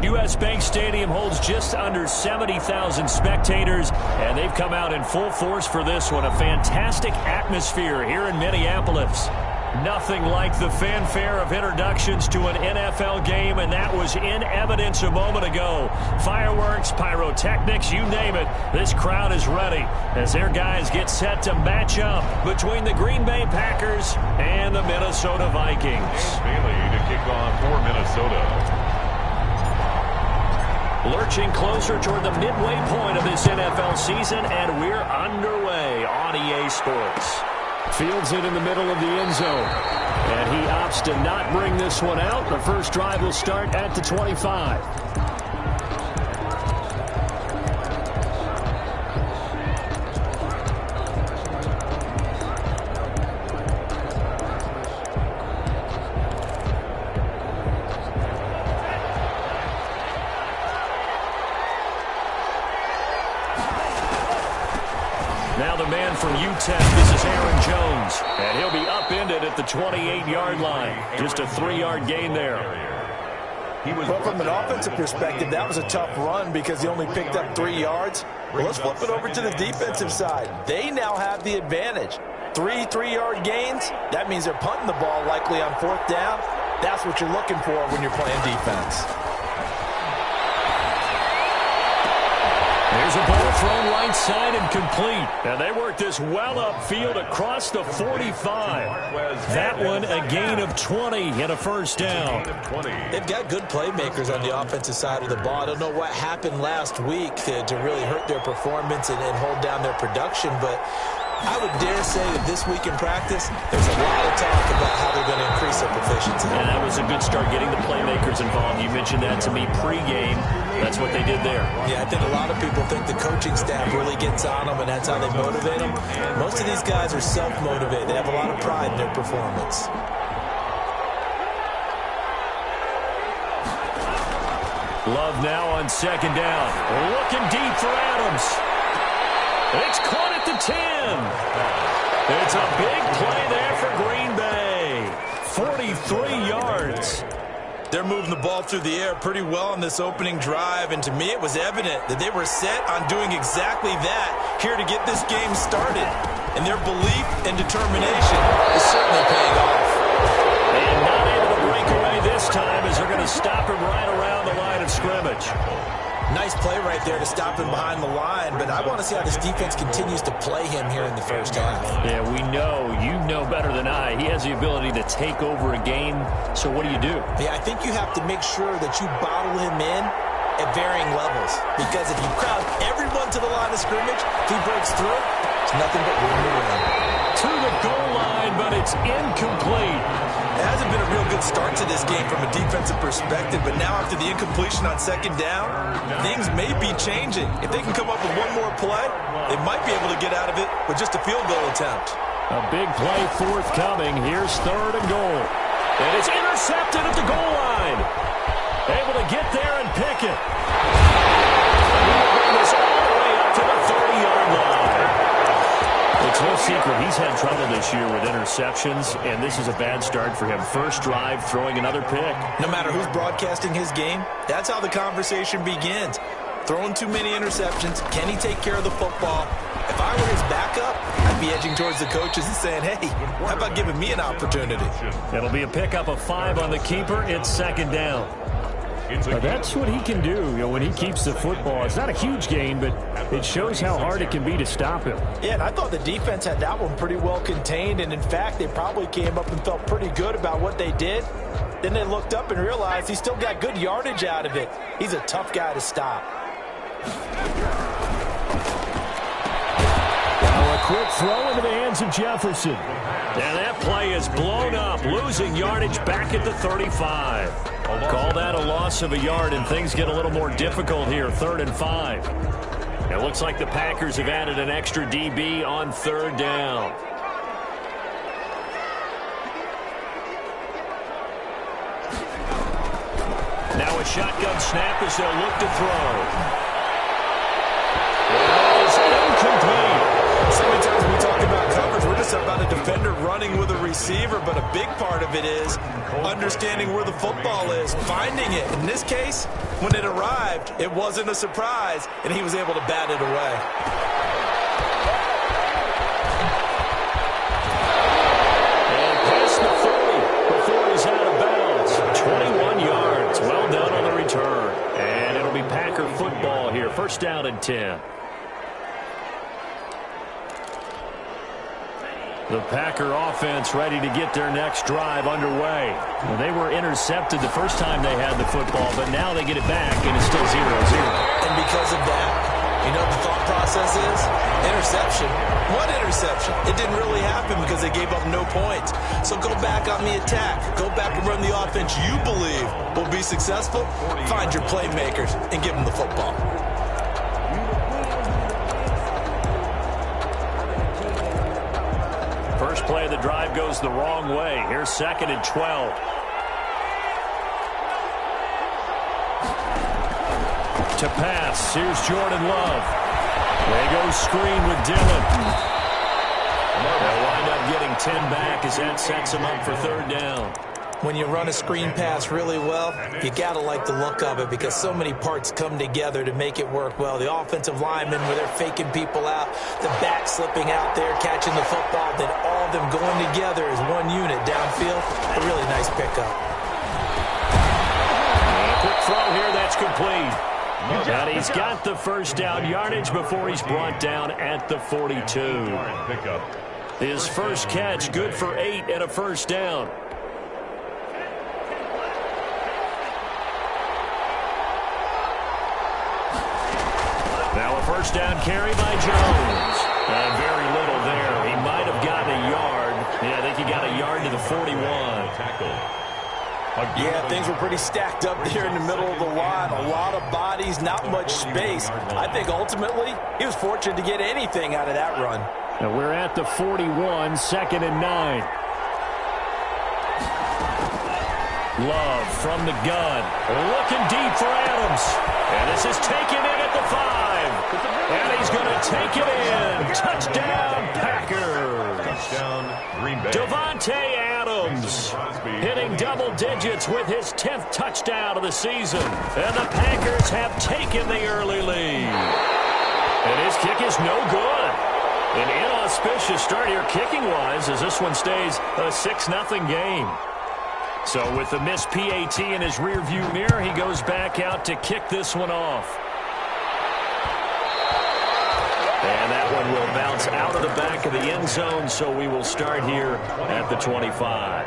U.S. Bank Stadium holds just under 70,000 spectators, and they've come out in full force for this one. A fantastic atmosphere here in Minneapolis. Nothing like the fanfare of introductions to an NFL game, and that was in evidence a moment ago. Fireworks, pyrotechnics, you name it. This crowd is ready as their guys get set to match up between the Green Bay Packers and the Minnesota Vikings. Bailey to kick off for Minnesota. Lurching closer toward the midway point of this NFL season, and we're underway on EA Sports. Fields it in the middle of the end zone. And he opts to not bring this one out. The first drive will start at the 25. Now the man from UTEP, this is Aaron Jones, and he'll be upended at the 28-yard line. Just a 3-yard gain there. But from an offensive perspective, that was a tough run because he only picked up 3 yards. Well, let's flip it over to the defensive side. They now have the advantage. 3-3-yard gains, that means they're punting the ball likely on 4th down. That's what you're looking for when you're playing defense. There's a ball thrown right side and complete. And they work this well upfield across the 45. That one a gain of 20 and a first down. They've got good playmakers on the offensive side of the ball. I don't know what happened last week to really hurt their performance and hold down their production, but I would dare say that this week in practice, there's a lot of talk about how they're going to increase their proficiency. And that was a good start getting the playmakers involved. You mentioned that to me pregame. That's what they did there. Yeah, I think a lot of people think the coaching staff really gets on them, and that's how they motivate them. Most of these guys are self-motivated. They have a lot of pride in their performance. Love now on 2nd down. Looking deep for Adams. It's caught at the 10. It's a big play there for Green Bay. 43 yards. They're moving the ball through the air pretty well on this opening drive, and to me it was evident that they were set on doing exactly that here to get this game started. And their belief and determination is certainly paying off. And not able to break away this time as they're going to stop him right around the line of scrimmage. Nice play right there to stop him behind the line, but I want to see how this defense continues to play him here in the first half. Yeah, we know, you know better than I, he has the ability to take over a game, so what do you do? Yeah, I think you have to make sure that you bottle him in at varying levels, because if you crowd everyone to the line of scrimmage, if he breaks through, it's nothing but room to run. To the goal line, but it's incomplete. It hasn't been a real good start to this game from a defensive perspective, but now after the incompletion on 2nd down, things may be changing. If they can come up with one more play, they might be able to get out of it with just a field goal attempt. A big play forthcoming. Here's 3rd and goal. And it's intercepted at the goal line. Able to get there and pick it. He'll bring this all the way up to the 30-yard line. It's no secret he's had trouble this year with interceptions, and this is a bad start for him. First drive, throwing another pick. No matter who's broadcasting his game, that's how the conversation begins. Throwing too many interceptions. Can he take care of the football? If I were his backup, I'd be edging towards the coaches and saying, hey, how about giving me an opportunity? It'll be a pickup of 5 on the keeper. It's 2nd down. That's what he can do, when he keeps the football. It's not a huge gain, but it shows how hard it can be to stop him. Yeah, and I thought the defense had that one pretty well contained, and in fact, they probably came up and felt pretty good about what they did. Then they looked up and realized he still got good yardage out of it. He's a tough guy to stop. Now a quick throw into the hands of Jefferson. And that play is blown up, losing yardage back at the 35. Call that a loss of a yard, and things get a little more difficult here, 3rd and 5. It looks like the Packers have added an extra DB on 3rd down. Now a shotgun snap as they'll look to throw. It is incomplete. So many times when we talk about coverage, we're just just about a defender running with a receiver, but a big part of it is understanding where the football is, finding it. In this case, when it arrived, it wasn't a surprise, and he was able to bat it away. And past the 40 before he's out of bounds. 21 yards. Well done on the return. And it'll be Packer football here. First down and 10. The Packer offense ready to get their next drive underway. Well, they were intercepted the first time they had the football, but now they get it back, and it's still 0-0. And because of that, you know what the thought process is? Interception. What interception? It didn't really happen because they gave up no points. So go back on the attack. Go back and run the offense you believe will be successful. Find your playmakers and give them the football. First play of the drive goes the wrong way. Here's 2nd and 12. To pass. Here's Jordan Love. They go screen with Dillon. They'll wind up getting 10 back as that sets them up for third down. When you run a screen pass really well, you got to like the look of it because so many parts come together to make it work well. The offensive linemen where they're faking people out, the back slipping out there, catching the football, then all of them going together as one unit downfield. A really nice pickup. And a quick throw here, that's complete. And he's got the first down yardage before he's brought down at the 42. His first catch, good for 8 and a first down. Now a first down carry by Jones. Very little there. He might have gotten a yard. Yeah, I think he got a yard to the 41. Yeah, things were pretty stacked up there in the middle of the line. A lot of bodies, not much space. I think ultimately he was fortunate to get anything out of that run. Now we're at the 41, 2nd and 9. Love from the gun. Looking deep for Adams. And this is taken in at the 5. And he's going to take it in. Touchdown, Packers. Touchdown, Green Bay. Davante Adams hitting double digits with his 10th touchdown of the season. And the Packers have taken the early lead. And his kick is no good. An inauspicious start here kicking-wise as this one stays a 6-0 game. So with the missed PAT in his rearview mirror, he goes back out to kick this one off. And that one will bounce out of the back of the end zone, so we will start here at the 25.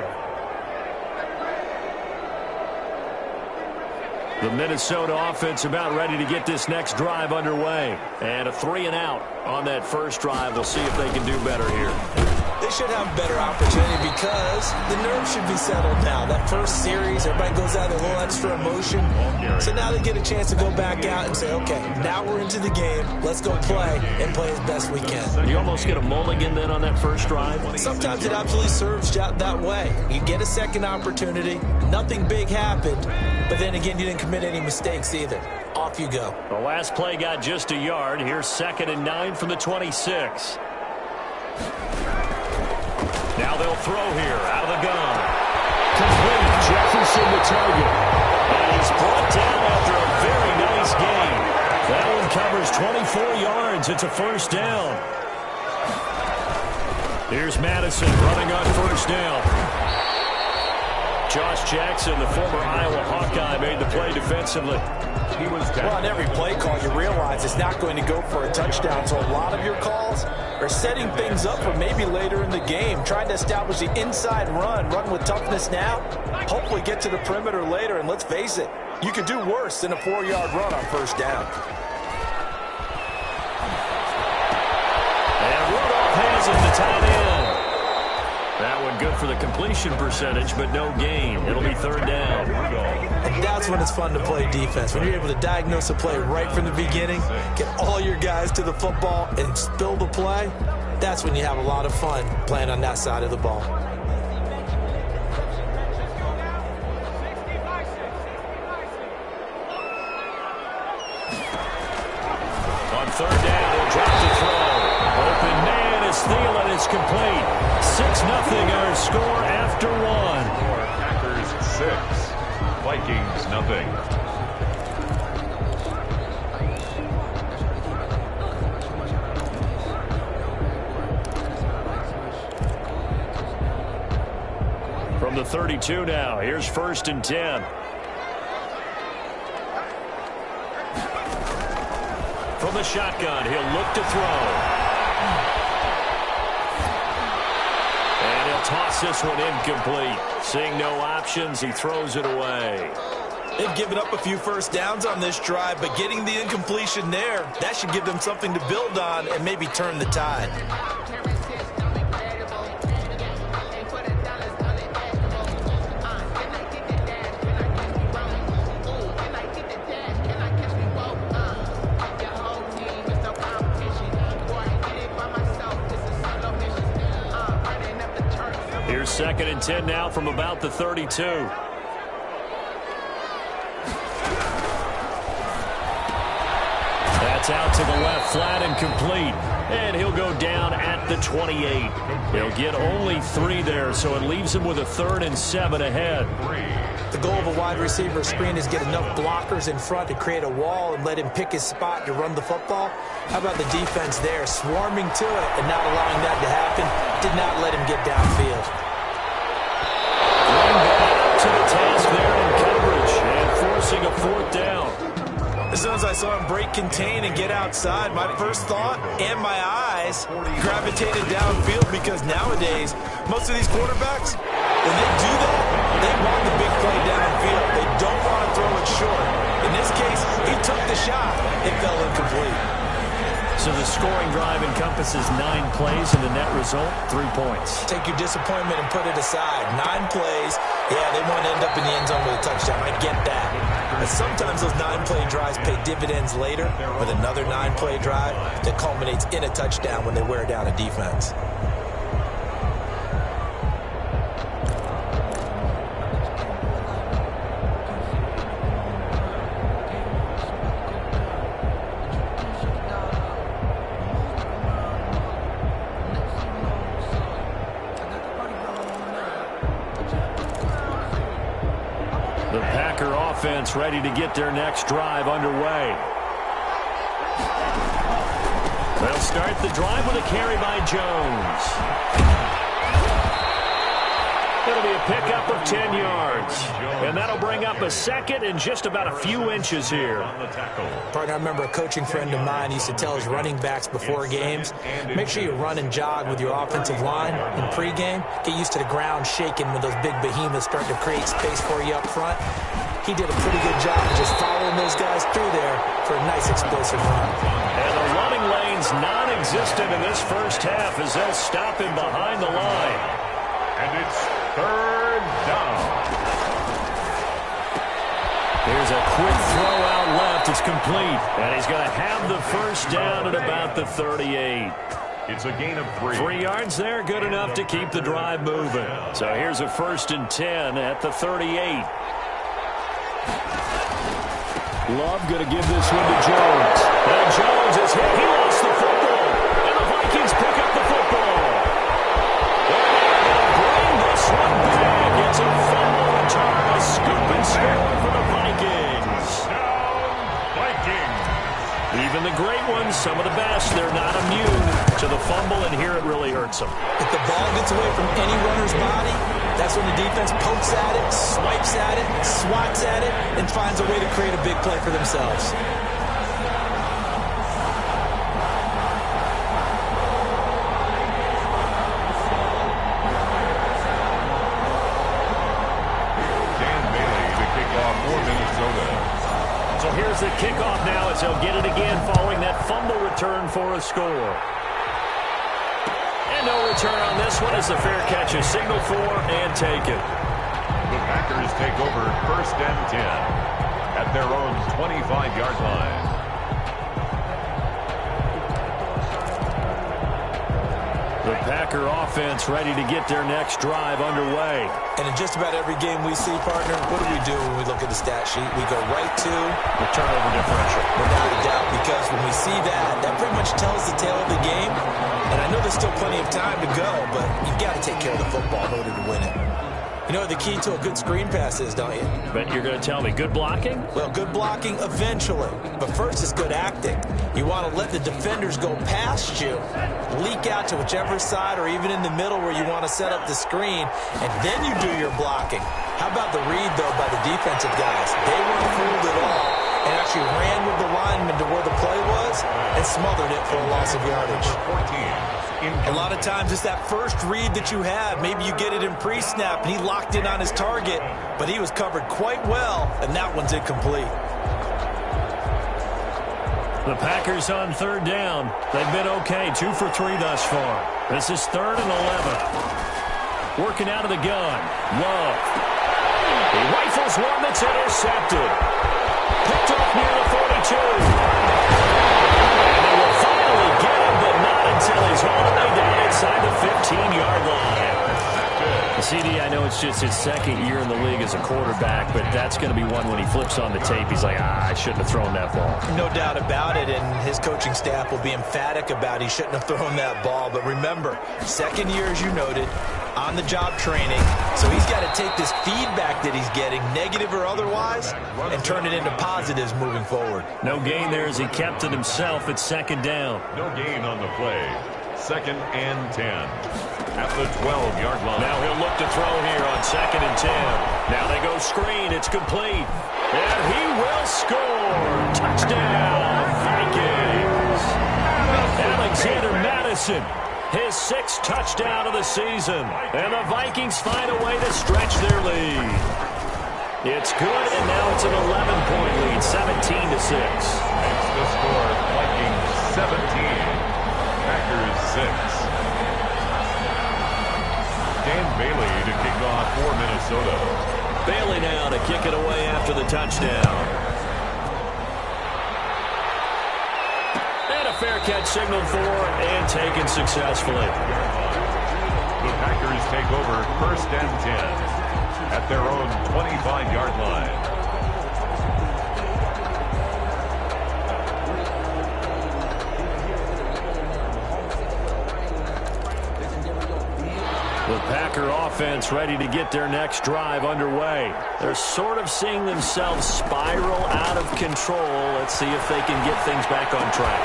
The Minnesota offense about ready to get this next drive underway. And a 3-and-out on that first drive. We'll see if they can do better here. They should have a better opportunity because the nerves should be settled now. That first series, everybody goes out with a little extra emotion. So now they get a chance to go back out and say, okay, now we're into the game. Let's go play and play as best we can. You almost get a mulligan then on that first drive? Sometimes it absolutely serves that way. You get a second opportunity. Nothing big happened. But then again, you didn't commit any mistakes either. Off you go. The last play got just a yard. Here's 2nd and 9 from the 26. Now they'll throw here out of the gun. Complete. Jefferson the target. And he's brought down after a very nice game. That one covers 24 yards. It's a first down. Here's Madison running on first down. Josh Jackson, the former Iowa Hawkeye, made the play defensively. Well, on every play call, you realize it's not going to go for a touchdown. So a lot of your calls are setting things up for maybe later in the game, trying to establish the inside run with toughness now, hopefully get to the perimeter later. And let's face it, you could do worse than a 4-yard run on first down. And Rudolph has it, the tight end. That one good for the completion percentage, but no gain. It'll be third down. And that's when it's fun to play defense. When you're able to diagnose a play right from the beginning, get all your guys to the football and spill the play, that's when you have a lot of fun playing on that side of the ball. On third down, he'll drop the throw. Open man is Thielen. His complete. 6-0 our score after one. Packers 6, Vikings 0. From the 32 now, here's 1st and 10. From the shotgun, he'll look to throw. And he'll toss this one incomplete. Seeing no options, he throws it away. They've given up a few first downs on this drive, but getting the incompletion there, that should give them something to build on and maybe turn the tide. Here's 2nd and 10 now from about the 32. That's out to the left, flat and complete. And he'll go down at the 28. He'll get only 3 there, so it leaves him with a 3rd and 7 ahead. The goal of a wide receiver screen is get enough blockers in front to create a wall and let him pick his spot to run the football. How about the defense there, swarming to it and not allowing that to happen? Did not let him get downfield. To the task there in coverage and forcing a 4th down. As soon as I saw him break contain and get outside, my first thought and my eyes gravitated downfield, because nowadays, most of these quarterbacks, when they do that, they want the big play downfield. They don't want to throw it short. In this case, he took the shot. It fell incomplete. So the scoring drive encompasses 9 plays, and the net result, 3 points. Take your disappointment and put it aside. 9 plays. Yeah, they want to end up in the end zone with a touchdown. I get that. But sometimes those 9-play drives pay dividends later with another 9-play drive that culminates in a touchdown when they wear down a defense. The Packer offense ready to get their next drive underway. They'll start the drive with a carry by Jones. It'll be a pickup of 10 yards. And that'll bring up a 2nd and just about a few inches here. Partner, I remember a coaching friend of mine used to tell his running backs before games, make sure you run and jog with your offensive line in pregame. Get used to the ground shaking when those big behemoths start to create space for you up front. He did a pretty good job of just following those guys through there for a nice explosive run. And the running lane's non-existent in this first half as they'll stop him behind the line. And it's 3rd down. Here's a quick throw out left. It's complete. And he's going to have the first down at about the 38. It's a gain of 3. 3 yards there, good enough to keep the drive moving. So here's a 1st and 10 at the 38. Love going to give this one to Jones. And Jones is hit. He lost the football. And the Vikings pick up the football. And bring this one back. It's a fumble return. A scoop and score for the Vikings. Vikings. Even the great ones, some of the best, they're not immune to the fumble, and here it really hurts them. If the ball gets away from any runner's body, that's when the defense pokes at it, swipes at it, swats at it, and finds a way to create a big play for themselves. So here's the kickoff now as he'll get it again following that fumble return for a score. And no return on this one as the fair catch is signaled for and taken. The Packers take over 1st and 10 at their own 25-yard line. The Packer offense ready to get their next drive underway. And in just about every game we see, partner, what do when we look at the stat sheet? We go right to the turnover differential. Without a doubt, because when we see that, that pretty much tells the tale of the game. And I know there's still plenty of time to go, but you've got to take care of the football in order to win it. You know what the key to a good screen pass is, don't you? But you're going to tell me good blocking? Well, good blocking eventually. But first is good acting. You want to let the defenders go past you, leak out to whichever side or even in the middle where you want to set up the screen, and then you do your blocking. How about the read, though, by the defensive guys? They weren't fooled at all and actually ran with the lineman to where the play was and smothered it for a loss of yardage. 14. A lot of times it's that first read that you have. Maybe you get it in pre-snap and he locked in on his target, but he was covered quite well, and that one's incomplete. The Packers on third down. They've been okay, 2 for 3 thus far. This is 3rd and 11. Working out of the gun. Love. He rifles one that's intercepted. Picked off near the 42. And they will finally get him, but not until he's all the way down inside the 15-yard line. CD, I know it's just his second year in the league as a quarterback, but that's going to be one when he flips on the tape. He's like, I shouldn't have thrown that ball. No doubt about it, and his coaching staff will be emphatic about he shouldn't have thrown that ball. But remember, second year, as you noted, on-the-job training. So he's got to take this feedback that he's getting, negative or otherwise, and turn it into positives moving forward. No gain there as he kept it himself at 2nd down. No gain on the play. 2nd and 10. At the 12-yard line. Now he'll look to throw here on 2nd and 10. Now they go screen. It's complete. And he will score. Touchdown, Vikings. Alexander Madison, his 6th touchdown of the season. And the Vikings find a way to stretch their lead. It's good, and now it's an 11-point lead, 17-6. Makes the score Vikings 17, Packers 6. Dan Bailey to kick off for Minnesota. Bailey now to kick it away after the touchdown. And a fair catch signaled for and taken successfully. The Packers take over 1st and 10 at their own 25-yard line. The Packer offense ready to get their next drive underway. They're sort of seeing themselves spiral out of control. Let's see if they can get things back on track.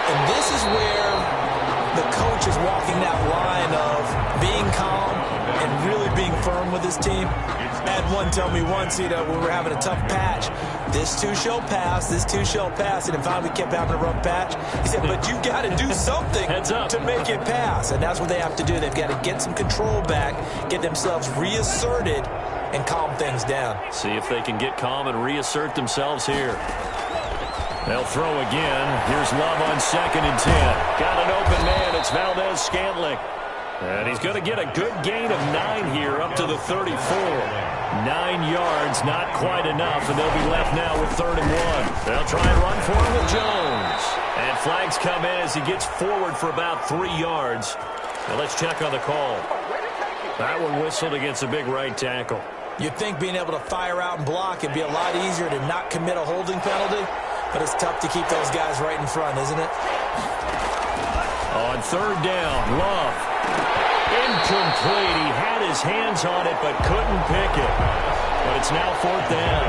And this is where the coach is walking that line of being calm and really being firm with his team. I had one tell me once, when we were having a tough patch, this too shall pass, this too shall pass, and finally we kept having a rough patch. He said, but you got to do something to make it pass, and that's what they have to do. They've got to get some control back, get themselves reasserted, and calm things down. See if they can get calm and reassert themselves here. They'll throw again. Here's Love on 2nd and 10. Got an open man. It's Valdez-Scantling. And he's going to get a good gain of 9 here up to the 34. 9 yards, not quite enough, and they'll be left now with 3rd and 1. They'll try and run for him with Jones. And flags come in as he gets forward for about 3 yards. Now let's check on the call. That one whistled against a big right tackle. You'd think being able to fire out and block it'd be a lot easier to not commit a holding penalty, but it's tough to keep those guys right in front, isn't it? On 3rd down, Love. Incomplete. He had his hands on it but couldn't pick it. But it's now 4th down.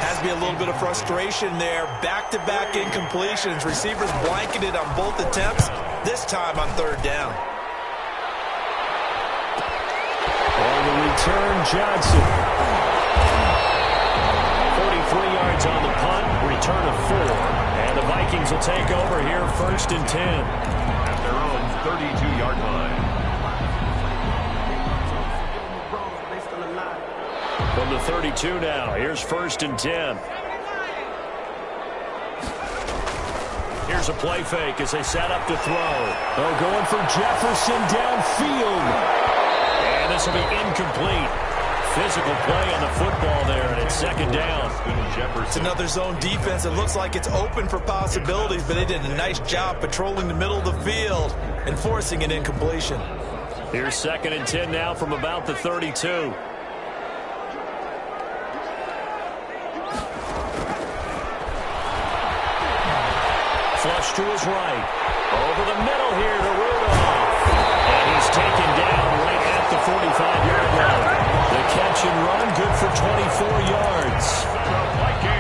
Has to be a little bit of frustration there. Back-to-back incompletions. Receivers blanketed on both attempts, this time on 3rd down. On the return, Johnson. 43 yards on the punt, return of 4. And the Vikings will take over here, 1st and 10. At their own 32-yard line. From the 32 now, here's 1st and 10. Here's a play fake as they set up to throw. Oh, going for Jefferson downfield. And this will be incomplete. Physical play on the football there, and it's 2nd down. Justin Jefferson. It's another zone defense. It looks like it's open for possibilities, but they did a nice job patrolling the middle of the field and forcing an incompletion. Here's 2nd and 10 now from about the 32. Flush to his right. Over the middle here to Rudolph. And he's taken down right at the 45-yard line. The catch and run, good for 24 yards.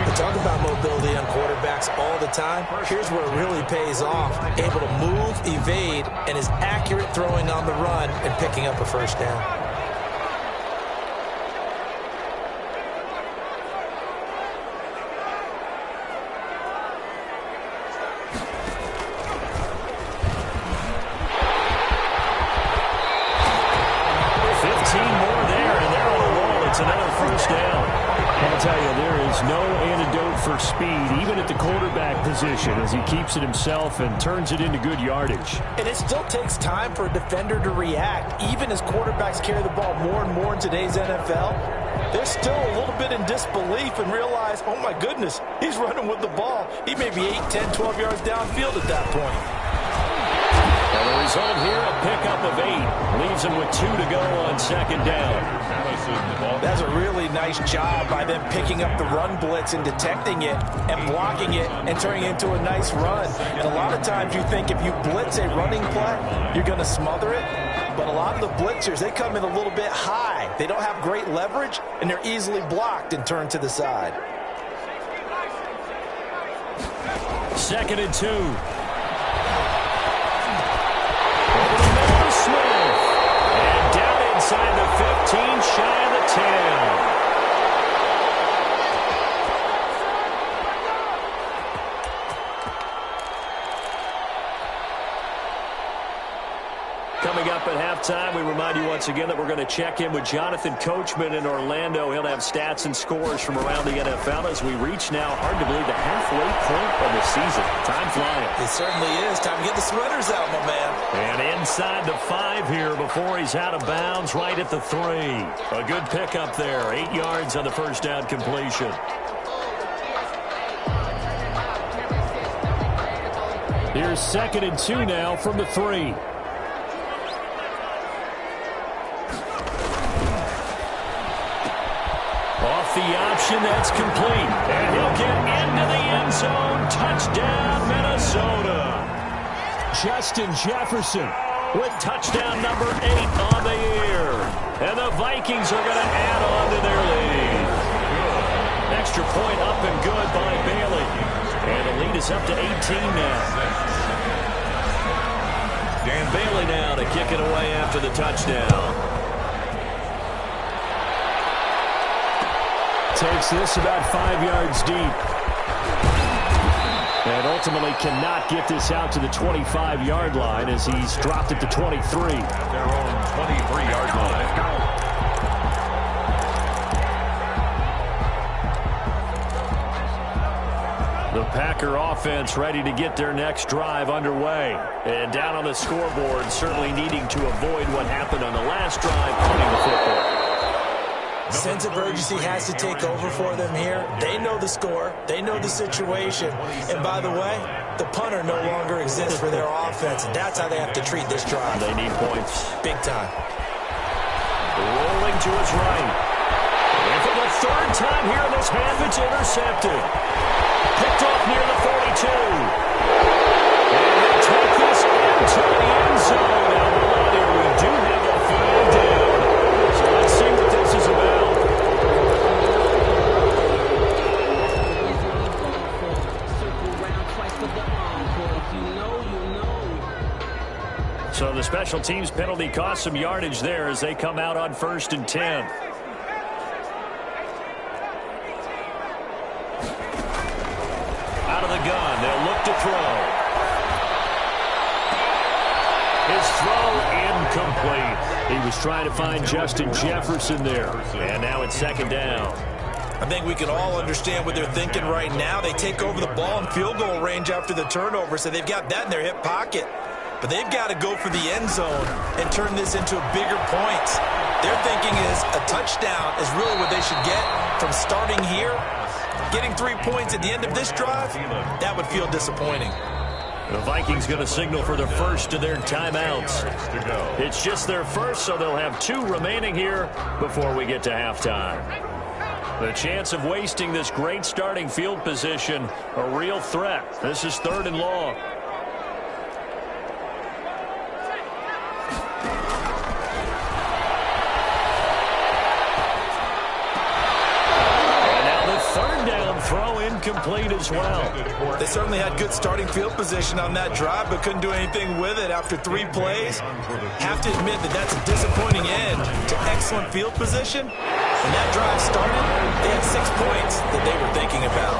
We talk about mobility on quarterbacks all the time. Here's where it really pays off. Able to move, evade, and is accurate throwing on the run and picking up a first down. For speed, even at the quarterback position, as he keeps it himself and turns it into good yardage. And it still takes time for a defender to react. Even as quarterbacks carry the ball more and more in today's NFL, they're still a little bit in disbelief and realize, oh my goodness, he's running with the ball. He may be 8, 10, 12 yards downfield at that point. And the result here, a pickup of 8. Leaves him with 2 to go on 2nd down. That's a really nice job by them picking up the run blitz and detecting it and blocking it and turning it into a nice run. And a lot of times you think if you blitz a running play, you're going to smother it. But a lot of the blitzers, they come in a little bit high. They don't have great leverage, and they're easily blocked and turned to the side. 2nd and 2. Over the middle to Smith. And down inside the 15, shy of the 10. Coming up at halftime, we remind you once again that we're going to check in with Jonathan Coachman in Orlando. He'll have stats and scores from around the NFL as we reach now, hard to believe, the halfway point of the season. Time flying. It certainly is. Time to get the sweaters out, my man. And inside the 5 here before he's out of bounds, right at the 3. A good pickup there. 8 yards on the first down completion. Here's 2nd and 2 now from the 3. Off the option, that's complete. And he'll get into the end zone. Touchdown, Minnesota. Justin Jefferson with touchdown number 8 on the year. And the Vikings are going to add on to their lead. Extra point up and good by Bailey. And the lead is up to 18 now. Dan Bailey now to kick it away after the touchdown. Takes this about 5 yards deep. And ultimately cannot get this out to the 25-yard line as he's dropped at the 23. Their own 23-yard line. The Packer offense ready to get their next drive underway. And down on the scoreboard, certainly needing to avoid what happened on the last drive, punting the football. Sense of urgency has to take over for them here. They know the score. They know the situation. And by the way, the punter no longer exists for their offense. That's how they have to treat this drive. They need points. Big time. Rolling to his right. And for the 3rd time here in this half, it's intercepted. Picked off near the 42. And they take this into the end zone. Now, hold on here. We do have a flag down. So let's see what this is about. So the special teams penalty cost some yardage there as they come out on 1st and 10. Out of the gun, they'll look to throw. His throw incomplete. He was trying to find Justin Jefferson there. And now it's 2nd down. I think we can all understand what they're thinking right now. They take over the ball in field goal range after the turnover, so they've got that in their hip pocket. But they've got to go for the end zone and turn this into a bigger points. Their thinking is a touchdown is really what they should get from starting here Getting 3 points at the end of this drive, that would feel disappointing. The Vikings going to signal for the first of their timeouts. It's just their first, so they'll have 2 remaining here before we get to halftime. The chance of wasting this great starting field position, a real threat. This is 3rd and long. Throw incomplete as well. They certainly had good starting field position on that drive, but couldn't do anything with it after 3 plays. Have to admit that that's a disappointing end to excellent field position. When that drive started, they had 6 points that they were thinking about.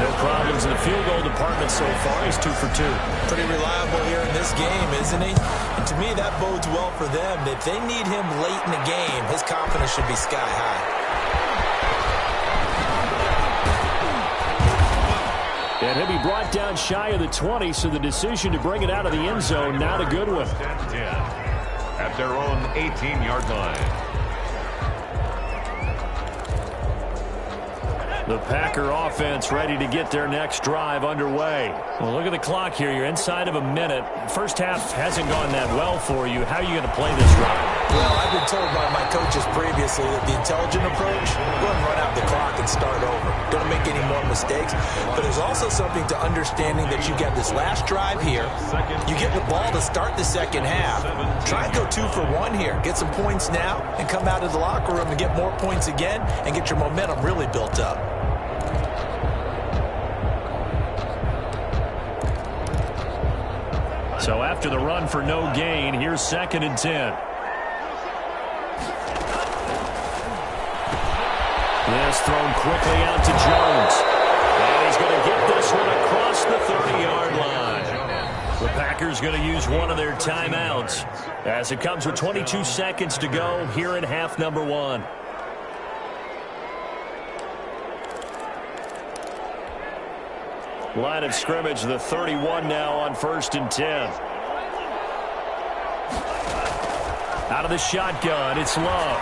No problems in the field goal department so far. He's 2 for 2. Pretty reliable here in this game, isn't he? And to me, that bodes well for them. If they need him late in the game, his confidence should be sky high. And he'll be brought down shy of the 20, so the decision to bring it out of the end zone, not a good one. 10-10 at their own 18-yard line. The Packer offense ready to get their next drive underway. Well, look at the clock here. You're inside of a minute. First half hasn't gone that well for you. How are you going to play this drive? Well, I've been told by my coaches previously that the intelligent approach, go ahead and run out the clock and start over. Don't make any more mistakes. But there's also something to understanding that you get this last drive here. You get the ball to start the second half. Try and go 2 for 1 here. Get some points now and come out of the locker room and get more points again and get your momentum really built up. So after the run for no gain, here's 2nd and 10. This thrown quickly out to Jones. And he's going to get this one across the 30-yard line. The Packers going to use one of their timeouts as it comes with 22 seconds to go here in half number 1. Line of scrimmage, the 31 now on 1st and 10. Out of the shotgun, it's Love.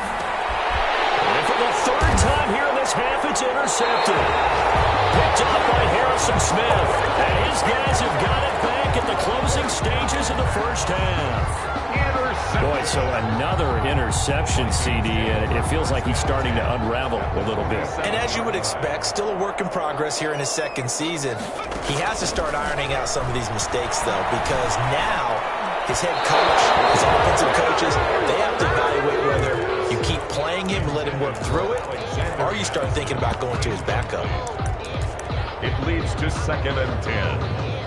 And for the 3rd time here in this half, it's intercepted. Picked up by Harrison Smith. And his guys have got it back at the closing stages of the first half. Boy, so another interception, CD. It feels like he's starting to unravel a little bit. And as you would expect, still a work in progress here in his 2nd season. He has to start ironing out some of these mistakes, though, because now his head coach, his offensive coaches, they have to evaluate whether you keep playing him and let him work through it, or you start thinking about going to his backup. It leads to 2nd and 10.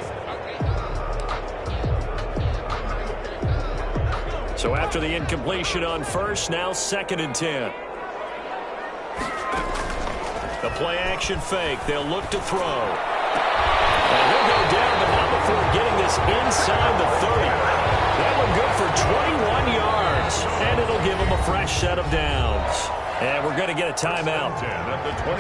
So after the incompletion on first, now 2nd and 10. The play action fake. They'll look to throw. And he'll go down, but not before getting this inside the 30. That one good for 21 yards. And it'll give him a fresh set of downs. And we're going to get a timeout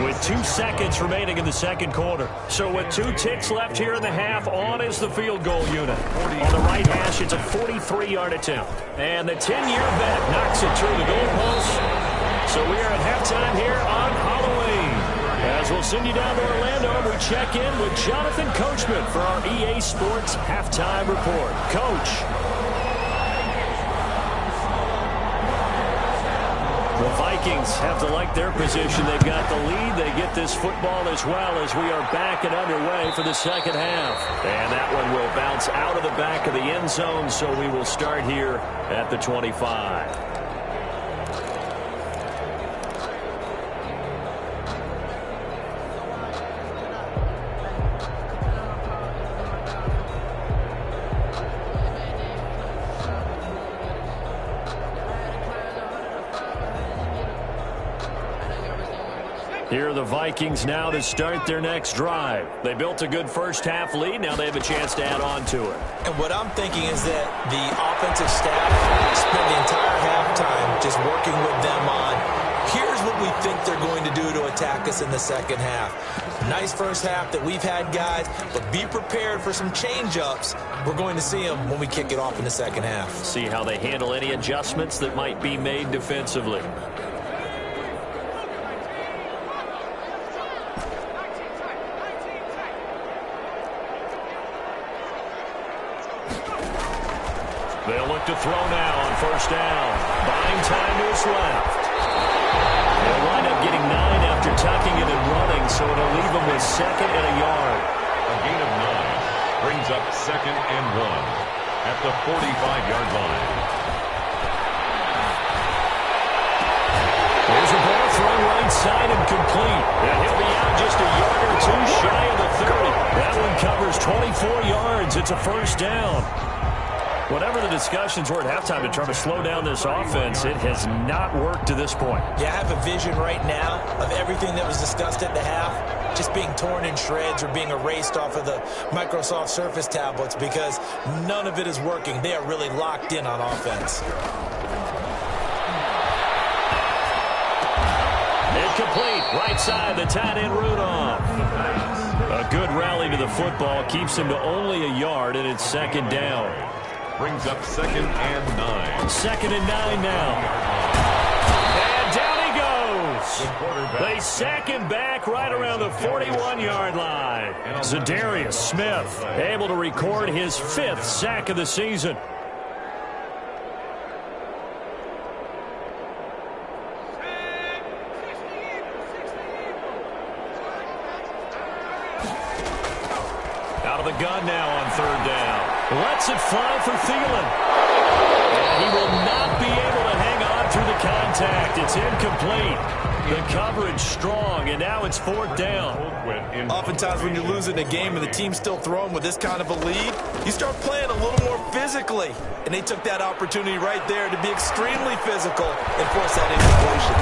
with 2 seconds remaining in the 2nd quarter. So with 2 ticks left here in the half, on is the field goal unit. On the right hash, it's a 43-yard attempt. And the 10-year vet knocks it through the goalpost. So we are at halftime here on Halloween. As we'll send you down to Orlando, and we check in with Jonathan Coachman for our EA Sports Halftime Report. Coach. The Vikings have to like their position. They've got the lead. They get this football as well as we are back and underway for the 2nd half. And that one will bounce out of the back of the end zone, so we will start here at the 25. Here are the Vikings now to start their next drive. They built a good first half lead. Now they have a chance to add on to it. And what I'm thinking is that the offensive staff spent the entire halftime just working with them on, here's what we think they're going to do to attack us in the 2nd half. Nice first half that we've had, guys, but be prepared for some change-ups. We're going to see them when we kick it off in the 2nd half. See how they handle any adjustments that might be made defensively. to throw now on first down. Buying time to his left. They'll wind up getting 9 after tucking it and running, so it'll leave him with 2nd and a yard. A gain of 9 brings up 2nd and 1 at the 45-yard line. There's a ball thrown right side and complete. And he'll be out just a yard or two shy of the 30. That one covers 24 yards. It's a first down. Whatever the discussions were at halftime to try to slow down this offense, it has not worked to this point. Yeah, I have a vision right now of everything that was discussed at the half just being torn in shreds or being erased off of the Microsoft Surface tablets because none of it is working. They are really locked in on offense. Incomplete. Right side, the tight end Rudolph. A good rally to the football keeps him to only a yard, and it's 2nd down. Brings up 2nd and 9. 2nd and 9 now. And down he goes. They sack him back right around the 41-yard line. Zadarius Smith able to record his 5th sack of the season. Out of the gun now on 3rd down. Lets it fly for Thielen. And he will not be able to hang on through the contact. It's incomplete. The coverage strong, and now it's 4th down. Oftentimes when you're losing a game and the team's still throwing with this kind of a lead, you start playing a little more physically. And they took that opportunity right there to be extremely physical and force that incompletion.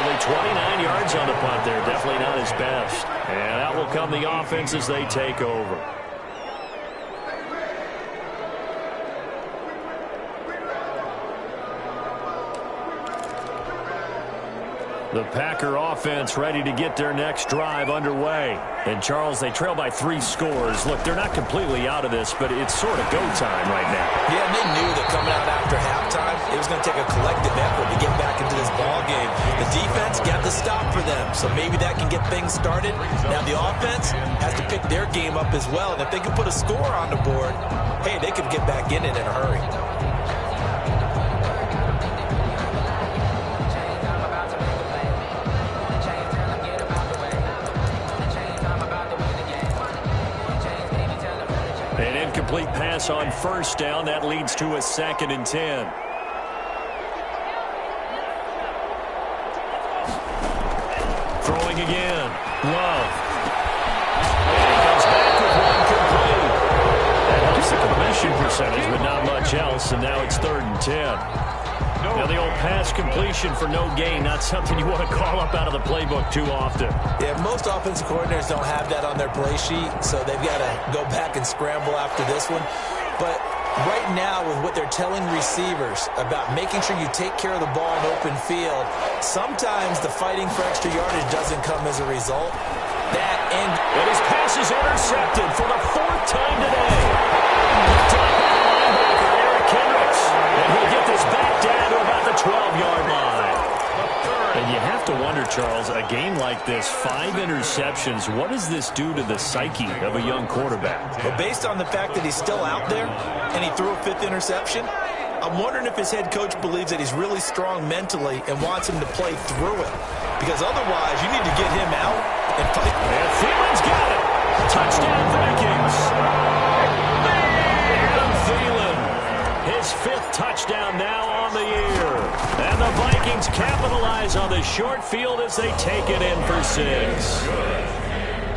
Only 29 yards on the punt there. Definitely not his best. And out will come the offense as they take over. The Packer offense ready to get their next drive underway. And, Charles, they trail by 3 scores. Look, they're not completely out of this, but it's sort of go time right now. Yeah, and they knew that coming out after halftime, it was going to take a collective effort to get back into this ball game. The defense got the stop for them, so maybe that can get things started. Now the offense has to pick their game up as well, and if they can put a score on the board, hey, they could get back in it in a hurry. An incomplete pass on first down. That leads to a 2nd and 10. Throwing again. Love. And he comes back with one complete. That helps the completion percentage, but not much else. And now it's 3rd and 10. Now the old pass completion for no gain, not something you want to call up out of the playbook too often. Yeah, most offensive coordinators don't have that on their play sheet, so they've got to go back and scramble after this one. But right now, with what they're telling receivers about making sure you take care of the ball in open field, sometimes the fighting for extra yardage doesn't come as a result. And his pass is intercepted for the 4th time today. Linebacker Eric Kendricks, and he'll get this back down to about the 12-yard line. And you have to wonder, Charles, a game like this, 5 interceptions, what does this do to the psyche of a young quarterback? Well, based on the fact that he's still out there and he threw a 5th interception, I'm wondering if his head coach believes that he's really strong mentally and wants him to play through it. Because otherwise, you need to get him out and fight. And Thielen's got it. Touchdown, Vikings. Adam Thielen, his 5th touchdown now on the year. And the Vikings capitalize on the short field as they take it in for 6.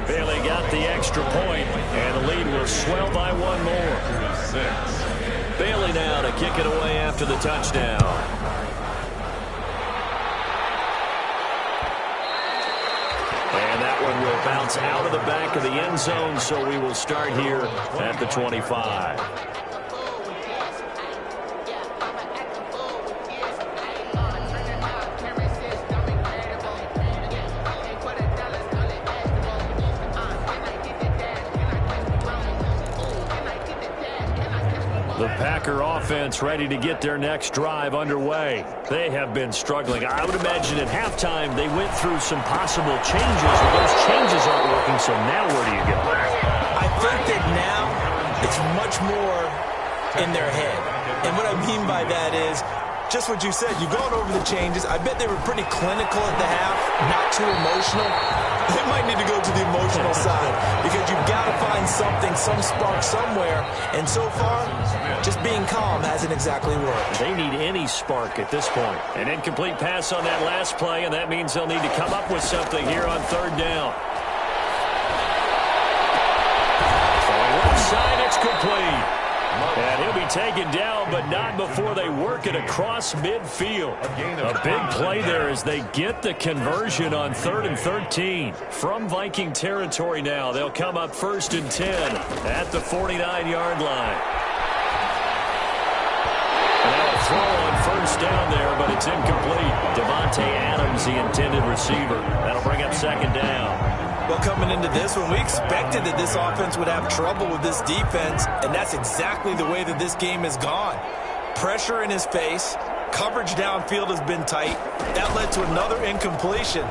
Bailey got the extra point, and the lead will swell by 1 more. 6. Bailey now to kick it away after the touchdown. And that one will bounce out of the back of the end zone, so we will start here at the 25. The Packer offense ready to get their next drive underway. They have been struggling. I would imagine at halftime they went through some possible changes. Well, those changes aren't working, so now where do you go? I think that now it's much more in their head. And what I mean by that is just what you said. You've gone over the changes. I bet they were pretty clinical at the half, not too emotional. They might need to go to the emotional side because you've got to find something, some spark somewhere. And so far, just being calm hasn't exactly worked. They need any spark at this point. An incomplete pass on that last play, and that means they'll need to come up with something here on third down. Throwing left side, it's complete. And he'll be taken down, but not before they work it across midfield. A big play there as they get the conversion on 3rd and 13. From Viking territory now, they'll come up 1st and 10 at the 49-yard line. And now a throw on 1st down there, but it's incomplete. Devontae Adams, the intended receiver. That'll bring up 2nd down. Well, coming into this one, we expected that this offense would have trouble with this defense, and that's exactly the way that this game has gone. Pressure in his face, coverage downfield has been tight. That led to another incompletion.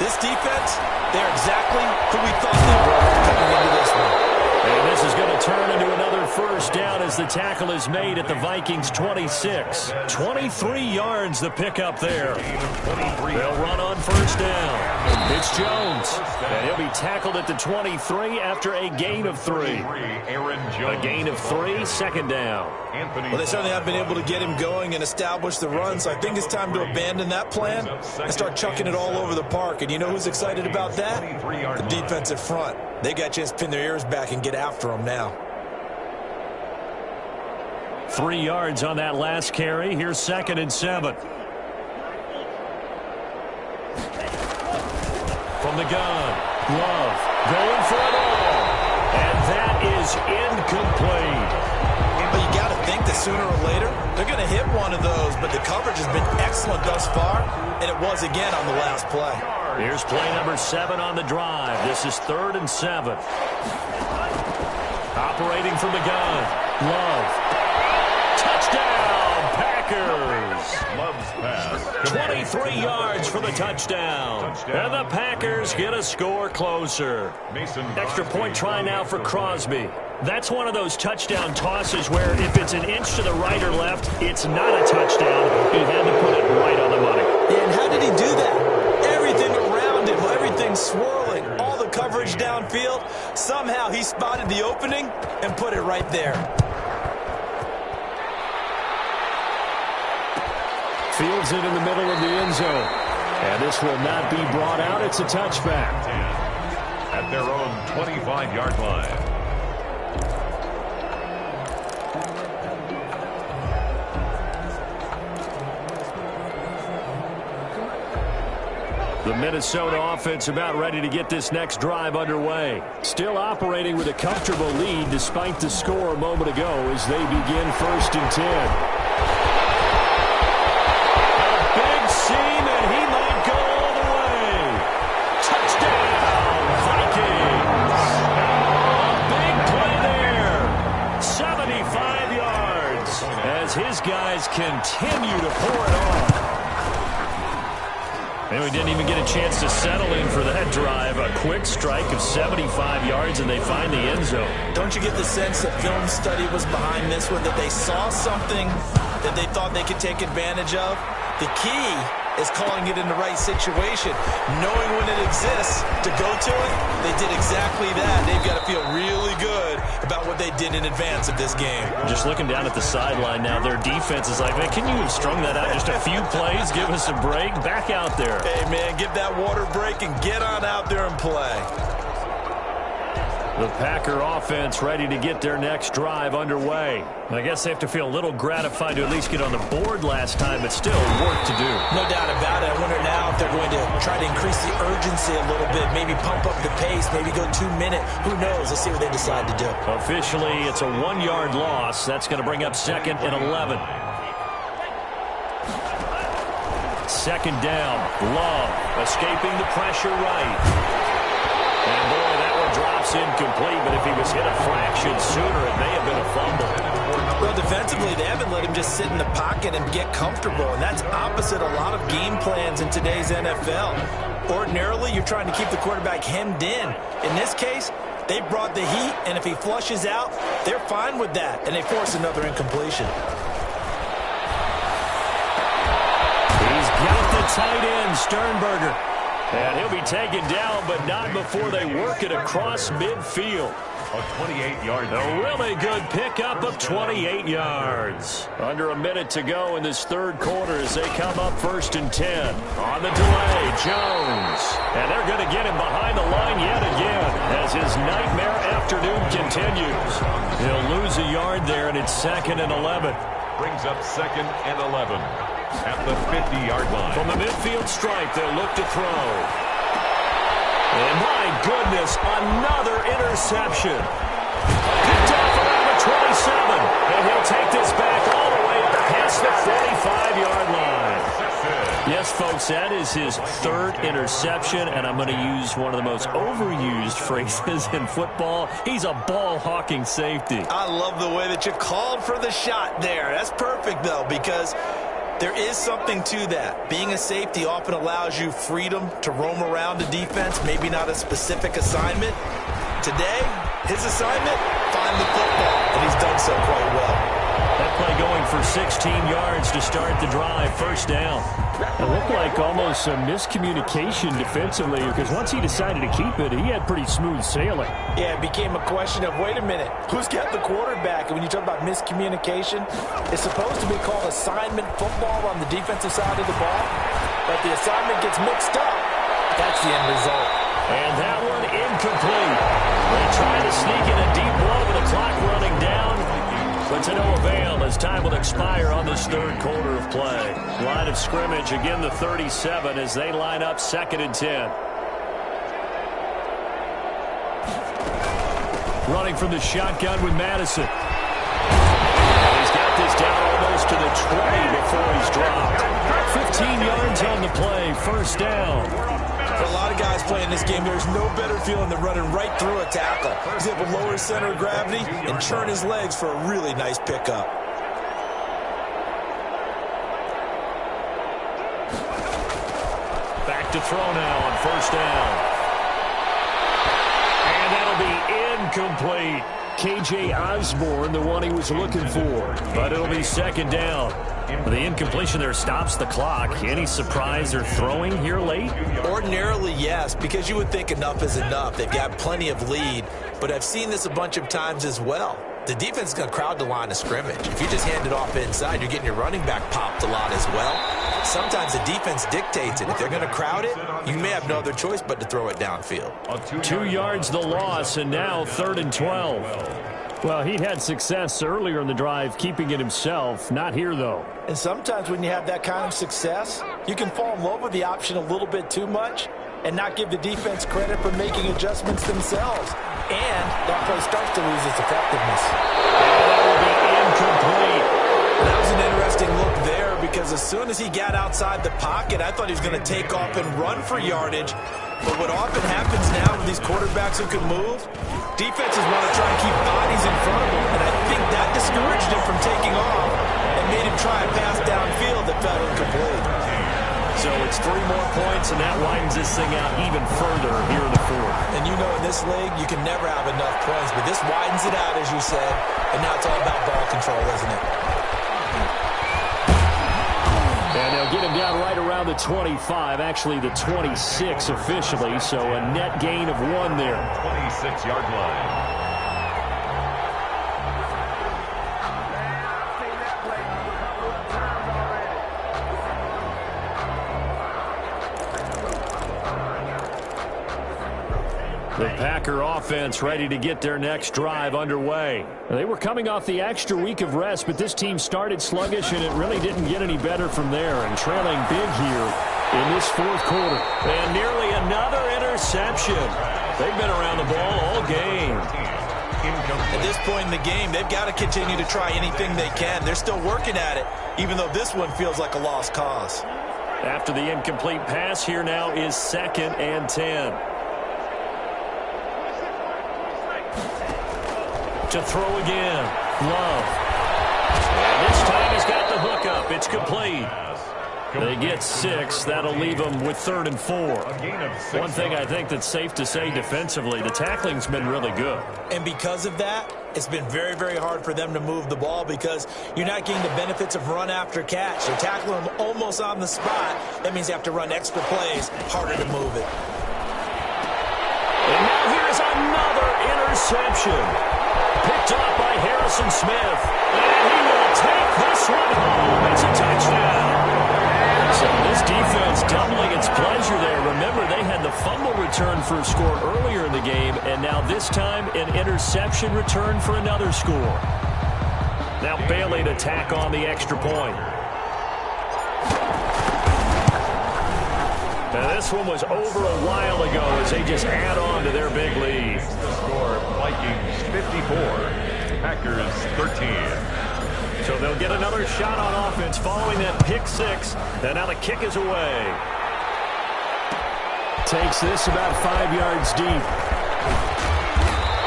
This defense, they're exactly who we thought they were coming into this one. And this is going to turn into another 1st down as the tackle is made at the Vikings 26. 23 yards the pickup there. They'll run on 1st down. It's Jones. And he'll be tackled at the 23 after a gain of 3. A gain of 3, 2nd down. Well, they certainly have been able to get him going and establish the run, so I think it's time to abandon that plan and start chucking it all over the park. And you know who's excited about that? The defensive front. They got a chance to pin their ears back and get after him now. 3 yards on that last carry. Here's 2nd and 7. From the gun, Love going for it all. And that is incomplete. But you got to think that sooner or later, they're going to hit one of those. But the coverage has been excellent thus far, and it was again on the last play. Here's play number 7 on the drive. This is 3rd and 7. Operating from the gun, Love. Touchdown, Packers. Love's pass. 23 yards for the touchdown. And the Packers get a score closer. Extra point try now for Crosby. That's one of those touchdown tosses where if it's an inch to the right or left, it's not a touchdown. He had to put it right on the money. And how did he do that? Everything around him, everything swirling, all the coverage downfield. Somehow he spotted the opening and put it right there. Fields it in the middle of the end zone. And this will not be brought out. It's a touchback. At their own 25-yard line. The Minnesota offense about ready to get this next drive underway. Still operating with a comfortable lead despite the score a moment ago as they begin 1st and 10. A big seam, and he might go all the way. Touchdown, Vikings. A big play there. 75 yards as his guys continue to pour it on. And we didn't even get a chance to settle in for that drive. A quick strike of 75 yards, and they find the end zone. Don't you get the sense that film study was behind this one, that they saw something that they thought they could take advantage of? The key is calling it in the right situation, knowing when it exists to go to it. They did exactly that. They've got to feel really good about what they did in advance of this game. Just looking down at the sideline now, their defense is like, man, can you have strung that out just a few plays? Give us a break. Back out there. Hey, man, give that water break and get on out there and play. The Packer offense ready to get their next drive underway. I guess they have to feel a little gratified to at least get on the board last time, but still work to do. No doubt about it. I wonder now if they're going to try to increase the urgency a little bit, maybe pump up the pace, maybe go 2-minute. Who knows? Let's see what they decide to do. Officially, it's a 1-yard loss. That's going to bring up 2nd and 11. 2nd down. Love escaping the pressure right. And boy, that one drops incomplete, but if he was hit a fraction sooner, it may have been a fumble. Well, defensively, they haven't let him just sit in the pocket and get comfortable, and that's opposite a lot of game plans in today's NFL. Ordinarily, you're trying to keep the quarterback hemmed in. In this case, they brought the heat, and if he flushes out, they're fine with that, and they force another incompletion. tight end, Sternberger. And he'll be taken down, but not before they work it across midfield. A 28-yard A really good pickup of 28 yards. Under a minute to go in this third quarter as they come up 1st and 10. On the delay, Jones. And they're going to get him behind the line yet again as his nightmare afternoon continues. He'll lose a yard there, and it's 2nd and 11. Brings up 2nd and 11 at the 50-yard line. From the midfield stripe, they'll look to throw. And my goodness, another interception. Picked off around the 27. And he'll take this back all the way up past the 45-yard line. Yes, folks, that is his 3rd interception, and I'm going to use one of the most overused phrases in football. He's a ball-hawking safety. I love the way that you called for the shot there. That's perfect, though, because there is something to that. Being a safety often allows you freedom to roam around the defense, maybe not a specific assignment. Today, his assignment, find the football, and he's done so quite well. That play going for 16 yards to start the drive, 1st down. It looked like almost a miscommunication defensively because once he decided to keep it, he had pretty smooth sailing. Yeah, it became a question of, wait a minute, who's got the quarterback? And when you talk about miscommunication, it's supposed to be called assignment football on the defensive side of the ball, but the assignment gets mixed up. That's the end result. And that one incomplete. They try to sneak in a deep ball with the clock running down. But to no avail as time will expire on this third quarter of play. Line of scrimmage, again the 37 as they line up 2nd and 10. Running from the shotgun with Madison. And he's got this down almost to the 20 before he's dropped. 15 yards on the play, 1st down. For a lot of guys playing this game, there's no better feeling than running right through a tackle. He's able to lower his center of gravity and churn his legs for a really nice pickup. Back to throw now on 1st down. And that'll be incomplete. K.J. Osborne, the one he was looking for. But it'll be 2nd down. The incompletion there stops the clock. Any surprise they're throwing here late? Ordinarily, yes, because you would think enough is enough. They've got plenty of lead, but I've seen this a bunch of times as well. The defense is going to crowd the line of scrimmage. If you just hand it off inside, you're getting your running back popped a lot as well. Sometimes the defense dictates it. If they're going to crowd it, you may have no other choice but to throw it downfield. 2 yards the loss, and now 3rd and 12. Well, he had success earlier in the drive keeping it himself. Not here, though. And sometimes when you have that kind of success, you can fall in love with the option a little bit too much and not give the defense credit for making adjustments themselves. And that play starts to lose its effectiveness. And that will be incomplete. That was an interesting look there because as soon as he got outside the pocket, I thought he was going to take off and run for yardage. But what often happens now with these quarterbacks who can move, defenses want to try and keep bodies in front of them. And I think that discouraged him from taking off and made him try and pass downfield that fell incomplete. So it's 3 more points, and that widens this thing out even further here in the 4th. And you know in this league, you can never have enough points. But this widens it out, as you said. And now it's all about ball control, isn't it? And they'll get him down right around the 25, actually the 26 officially, so a net gain of 1 there. 26-yard line. The Packer offense ready to get their next drive underway. They were coming off the extra week of rest, but this team started sluggish, and it really didn't get any better from there. And trailing big here in this 4th quarter. And nearly another interception. They've been around the ball all game. At this point in the game, they've got to continue to try anything they can. They're still working at it, even though this one feels like a lost cause. After the incomplete pass, here now is 2nd and 10. To throw again, Love. And this time he's got the hook up. It's complete. They get 6. That'll leave them with 3rd and 4. One thing I think that's safe to say defensively, the tackling's been really good. And because of that, it's been very, very hard for them to move the ball because you're not getting the benefits of run after catch. You're tackling them almost on the spot. That means you have to run extra plays, harder to move it. And now here's another interception. Picked off by Harrison Smith. And he will take this one home. It's a touchdown. So this defense doubling its pleasure there. Remember, they had the fumble return for a score earlier in the game, and now this time an interception return for another score. Now Bailey to tack on the extra point. Now this one was over a while ago as they just add on to their big lead. Score Vikings 54, Packers 13. So they'll get another shot on offense following that pick 6. And now the kick is away. Takes this about 5 yards deep.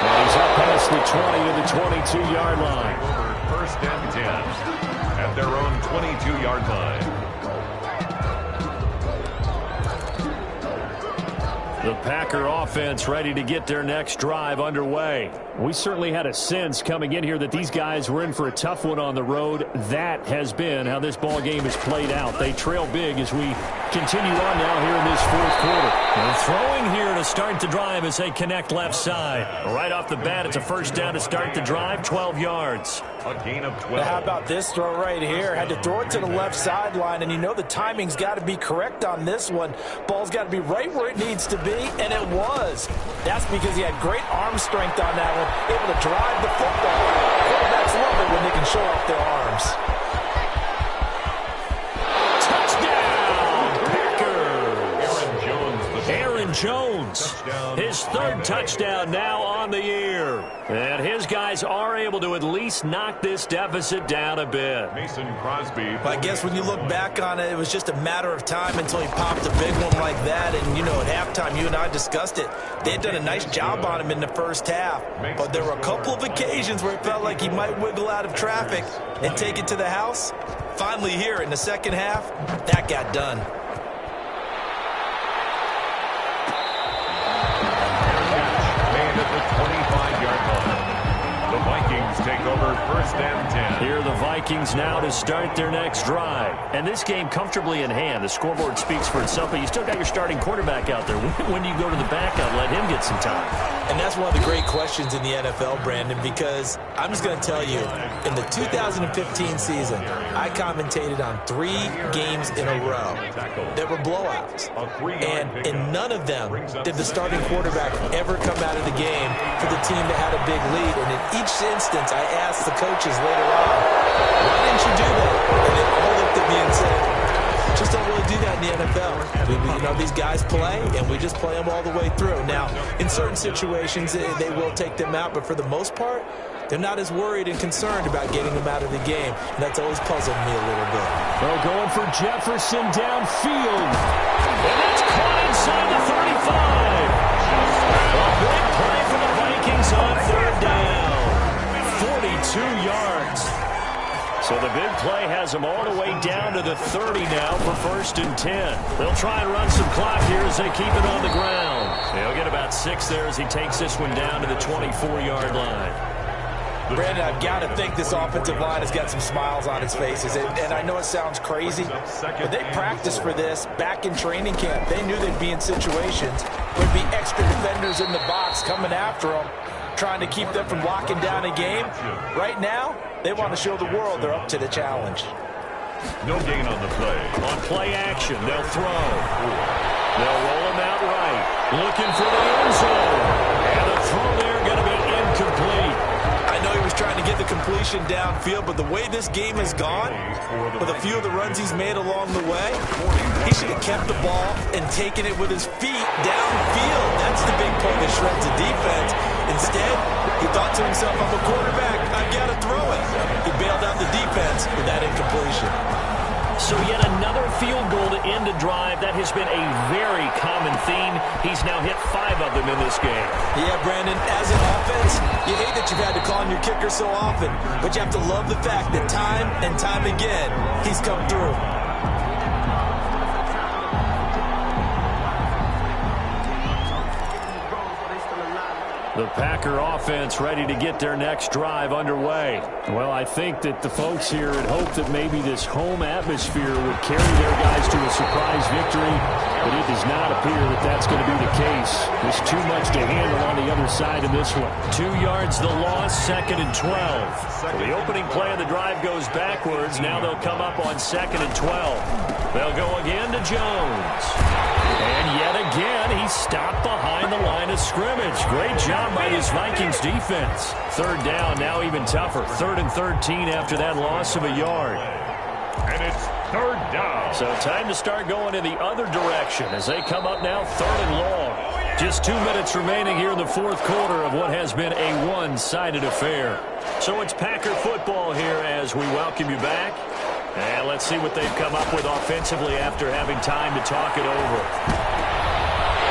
And he's up past the 20 to the 22-yard line. Over 1st and 10 at their own 22-yard line. The Packer offense ready to get their next drive underway. We certainly had a sense coming in here that these guys were in for a tough one on the road. That has been how this ball game has played out. They trail big as we continue on now here in this 4th quarter. And throwing here to start the drive as they connect left side. Right off the bat, it's a 1st down to start the drive, 12 yards. A gain of 12. Now how about this throw right here? Had to throw it to the left sideline, and you know the timing's got to be correct on this one. Ball's got to be right where it needs to be, and it was. That's because he had great arm strength on that one, able to drive the football. Quarterbacks love it when they can show off their arms. Aaron Jones, his 3rd touchdown now on the year. And his guys are able to at least knock this deficit down a bit. Mason Crosby. Well, I guess when you look back on it, it was just a matter of time until he popped a big one like that. And, you know, at halftime, you and I discussed it. They had done a nice job on him in the 1st half. But there were a couple of occasions where it felt like he might wiggle out of traffic and take it to the house. Finally here in the 2nd half, that got done. The Vikings take over 1st and 10. Here are the Vikings now to start their next drive. And this game comfortably in hand. The scoreboard speaks for itself, but you still got your starting quarterback out there. When do you go to the backup, let him get some time? And that's one of the great questions in the NFL, Brandon, because I'm just going to tell you, in the 2015 season, I commentated on 3 games in a row that were blowouts. And in none of them did the starting quarterback ever come out of the game for the team that had a big lead. And in each instance, I asked the coaches later on, why didn't you do that? And they all looked at me and said, just don't really do that in the NFL. You know, these guys play, and we just play them all the way through. Now, in certain situations, they will take them out, but for the most part, they're not as worried and concerned about getting them out of the game. And that's always puzzled me a little bit. Well, going for Jefferson downfield. And that's caught inside the 35. A big play for the Vikings on 3rd down. 42 yards. So the big play has them all the way down to the 30 now for 1st and 10. They'll try and run some clock here as they keep it on the ground. They'll get about 6 there as he takes this one down to the 24-yard line. Brandon, I've got to think this offensive line has got some smiles on its faces. And I know it sounds crazy, but they practiced for this back in training camp. They knew they'd be in situations where there'd be extra defenders in the box coming after them, trying to keep them from locking down a game. Right now, they want to show the world they're up to the challenge. No gain on the play. On play action, they'll throw. They'll roll him out right. Looking for the end zone. And the throw there going to be incomplete. I know he was trying to get the completion downfield, but the way this game has gone, with a few of the runs he's made along the way, he should have kept the ball and taken it with his feet downfield. That's the big play that shreds the defense. Instead, he thought to himself, I'm a quarterback, I've got to throw it. He bailed out the defense with that incompletion. So yet another field goal to end a drive. That has been a very common theme. He's now hit 5 of them in this game. Yeah, Brandon, as an offense, you hate that you've had to call on your kicker so often, but you have to love the fact that time and time again, he's come through. The Packer offense ready to get their next drive underway. Well, I think that the folks here had hoped that maybe this home atmosphere would carry their guys to a surprise victory, but it does not appear that that's going to be the case. There's too much to handle on the other side of this one. 2 yards the loss, 2nd and 12. So the opening play of the drive goes backwards. Now they'll come up on 2nd and 12. They'll go again to Jones. And yet again, he's stopped behind the line of scrimmage. Great job by this Vikings defense. 3rd down, now even tougher. 3rd and 13 after that loss of a yard. And it's 3rd down. So time to start going in the other direction as they come up now 3rd and long. Just 2 minutes remaining here in the 4th quarter of what has been a one-sided affair. So it's Packer football here as we welcome you back. And let's see what they've come up with offensively after having time to talk it over.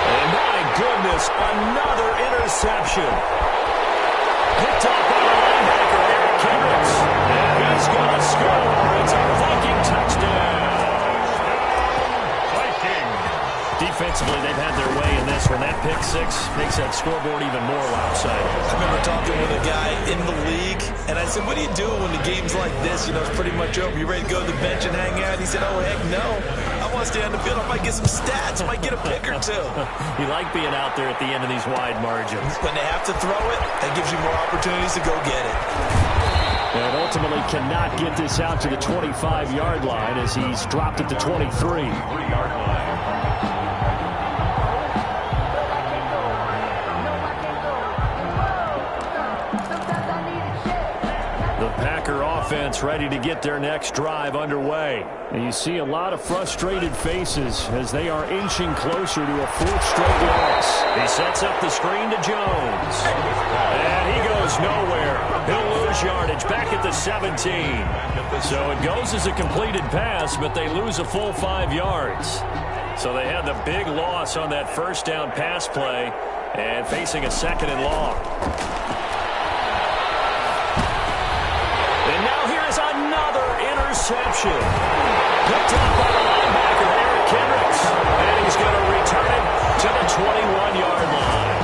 And my goodness, another interception. Picked up by the linebacker, Eric Kendricks. And he's going to score. It's a Viking touchdown. Defensively, they've had their way in this one. That pick six makes that scoreboard even more lopsided. I remember talking with a guy in the league, and I said, what do you do when the game's like this? You know, it's pretty much over. You ready to go to the bench and hang out? He said, oh, heck no. I want to stay on the field. I might get some stats. I might get a pick or two. You like being out there at the end of these wide margins. When they have to throw it, that gives you more opportunities to go get it. And ultimately cannot get this out to the 25-yard line as he's dropped at the 23. 3-yard line. Packer offense ready to get their next drive underway. And you see a lot of frustrated faces as they are inching closer to a 4th straight loss. He sets up the screen to Jones. And he goes nowhere. He'll lose yardage back at the 17. So it goes as a completed pass, but they lose a full 5 yards. So they had the big loss on that 1st down pass play and facing a 2nd and long. Another interception. Picked up by the linebacker, Eric Kendricks. And he's going to return it to the 21-yard line.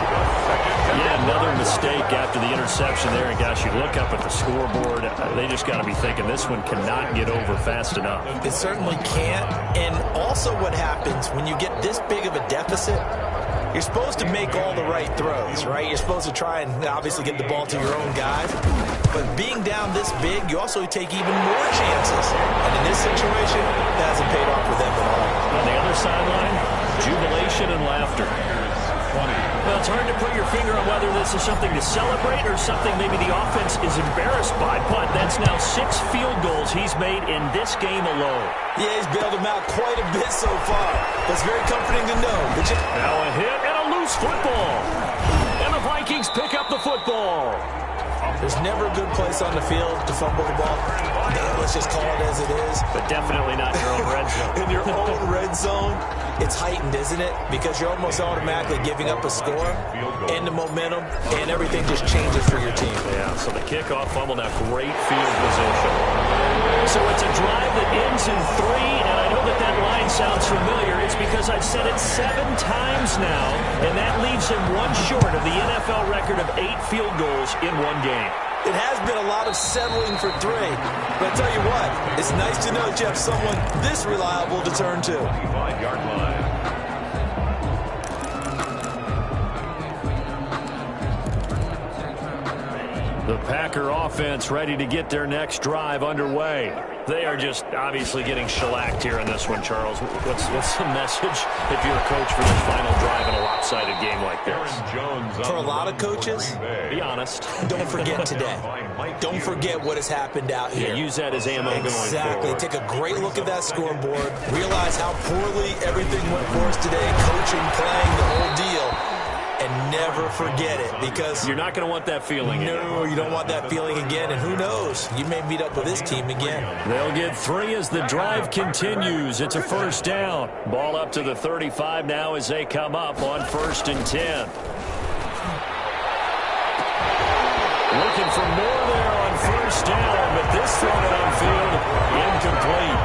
Yeah, another mistake after the interception there. And gosh, you look up at the scoreboard, they just got to be thinking this one cannot get over fast enough. It certainly can't. And also what happens when you get this big of a deficit, you're supposed to make all the right throws, right? You're supposed to try and obviously get the ball to your own guys. But being down this big, you also take even more chances. And in this situation, that hasn't paid off for them at all. On the other sideline, jubilation and laughter. Well, it's hard to put your finger on whether this is something to celebrate or something maybe the offense is embarrassed by. But that's now 6 field goals he's made in this game alone. Yeah, he's bailed them out quite a bit so far. That's very comforting to know. Now a hit and a loose football. And the Vikings pick up the football. There's never a good place on the field to fumble the ball. Let's just call it as it is. But definitely not in your own red zone. In your own red zone, it's heightened, isn't it? Because you're almost automatically giving up a score and the momentum, and everything just changes for your team. Yeah, so the kickoff fumble, now great field position. So it's a drive that ends in 3, and I know that line sounds familiar. It's because I've said it 7 times now, and that leaves him 1 short of the NFL record of 8 field goals in 1 game. It has been a lot of settling for 3. But I tell you what, it's nice to know you have someone this reliable to turn to. 25-yard line. The Packer offense ready to get their next drive underway. They are just obviously getting shellacked here in this one, Charles. What's the message if you're a coach for this final drive in a lopsided game like this? For a lot of coaches, be honest. Don't forget today. Don't forget what has happened out here. Yeah, use that as ammo going forward. Exactly. Take a great look at that scoreboard. Realize how poorly everything went for us today. Coaching, playing, the whole deal. And never forget it, because you're not going to want that feeling again. No, you don't want that feeling again. And who knows? You may meet up with this team again. They'll get 3 as the drive continues. It's a 1st down. Ball up to the 35 now as they come up on 1st and 10. Looking for more there on 1st down, but this throw downfield incomplete.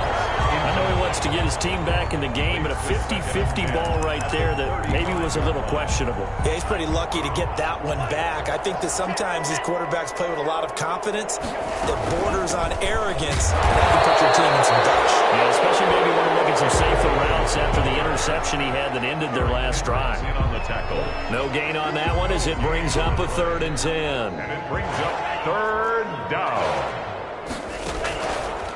I know he wants chance to get his team back in the game, and a 50-50 ball right there that maybe was a little questionable. Yeah, he's pretty lucky to get that one back. I think that sometimes these quarterbacks play with a lot of confidence that borders on arrogance, and that can put your team in some Dutch. Yeah, especially maybe want to look at some safer routes after the interception he had that ended their last drive. On the tackle. No gain on that one as it brings up a 3rd and 10. And it brings up 3rd down.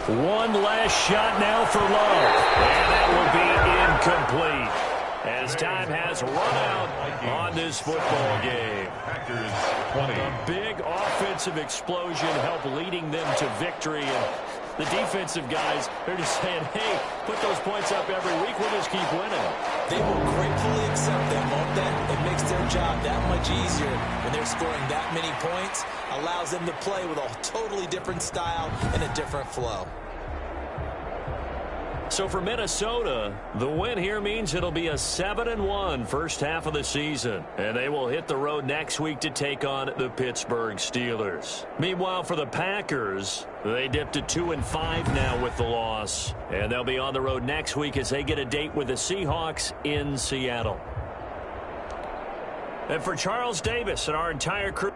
One last shot now for Love. And that will be incomplete as time has run out on this football game. Packers 20. A big offensive explosion helped leading them to victory. And the defensive guys, they're just saying, hey, put those points up every week. We'll just keep winning. They will gratefully accept them, won't they? It makes their job that much easier when they're scoring that many points. Allows them to play with a totally different style and a different flow. So for Minnesota, the win here means it'll be a 7-1 first half of the season. And they will hit the road next week to take on the Pittsburgh Steelers. Meanwhile, for the Packers, they dipped to 2-5 now with the loss. And they'll be on the road next week as they get a date with the Seahawks in Seattle. And for Charles Davis and our entire crew,